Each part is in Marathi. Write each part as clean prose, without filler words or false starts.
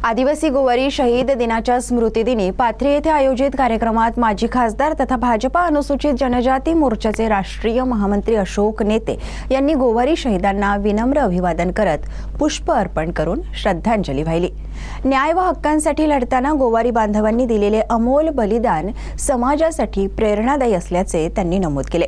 आदिवासी गोवारी शहीद दिनाच्या स्मृतिदिनी पाथरी येथे आयोजित कार्यक्रमात माजी खासदार तथा भाजपा अनुसूचित जनजाती मोर्चाचे राष्ट्रीय महामंत्री अशोक नेते यांनी गोवारी शहीदांना विनम्र अभिवादन करत पुष्प अर्पण करून श्रद्धांजली वाहिली। न्याय व हक्कांसाठी लढताना गोवारी बांधवांनी दिलेले अमोल बलिदान समाजासाठी प्रेरणादायी असल्याचे त्यांनी नमूद केले।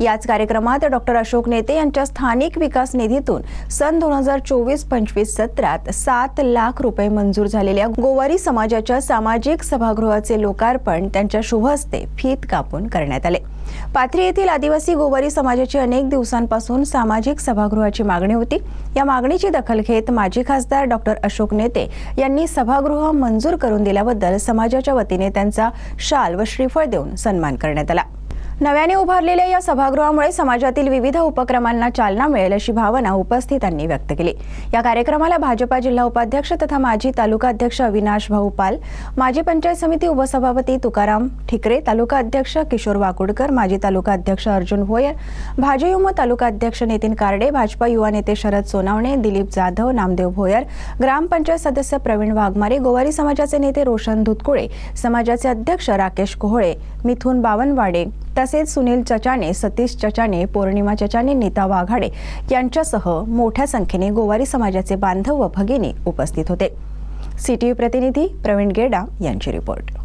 याच कार्यक्रमात डॉक्टर अशोक नेते यांच्या स्थानिक विकास निधीतून सन 2024-25 सत्रात 7 लाख रुपये मंजूर झालेल्या गोवारी समाजाच्या सामाजिक सभागृहाचे लोकार्पण त्यांच्या शुभ हस्ते फीत कापून करण्यात आले। पाथरी येथील आदिवासी गोवारी समाजाची अनेक दिवसांपासून सामाजिक सभागृहाची मागणी होती। या मागणीची दखल घेत माजी खासदार डॉक्टर अशोक नेते यांनी सभागृह मंजूर करून दिल्याबद्दल समाजाच्या वतीने त्यांचा शाल व श्रीफळ देऊन सन्मान करण्यात आला। नव्याने उभारलेल्या या सभागृहामुळे समाजातील विविध उपक्रमांना चालना मिळेल अशी भावना उपस्थितांनी व्यक्त केली। या कार्यक्रमाला भाजपा जिल्हा उपाध्यक्ष तथा माजी तालुका अध्यक्ष अविनाश भाऊ पाल, माजी पंचायत समिती उपसभापती तुकाराम ठिकरे, तालुका अध्यक्ष किशोर वाकुडकर, माजी तालुका अध्यक्ष अर्जुन भोयर, भाजयुम तालुका अध्यक्ष नितीन कारडे, भाजपा युवा नेते शरद सोनावणे, दिलीप जाधव, नामदेव भोयर, ग्रामपंचायत सदस्य प्रवीण वाघमारे, गोवारी समाजाचे नेते रोशन धुतकुळे, समाजाचे अध्यक्ष राकेश कोहळे, मिथुन बावनवाडे तसेच सुनील चचाने, सतीश चचाने, पौर्णिमा चचाने, नीता वाघाडे यांच्यासह मोठ्या संख्येने गोवारी समाजाचे बांधव व भगिनी उपस्थित होते। सीटीव्ही प्रतिनिधी प्रवीण गेडा यांची रिपोर्ट।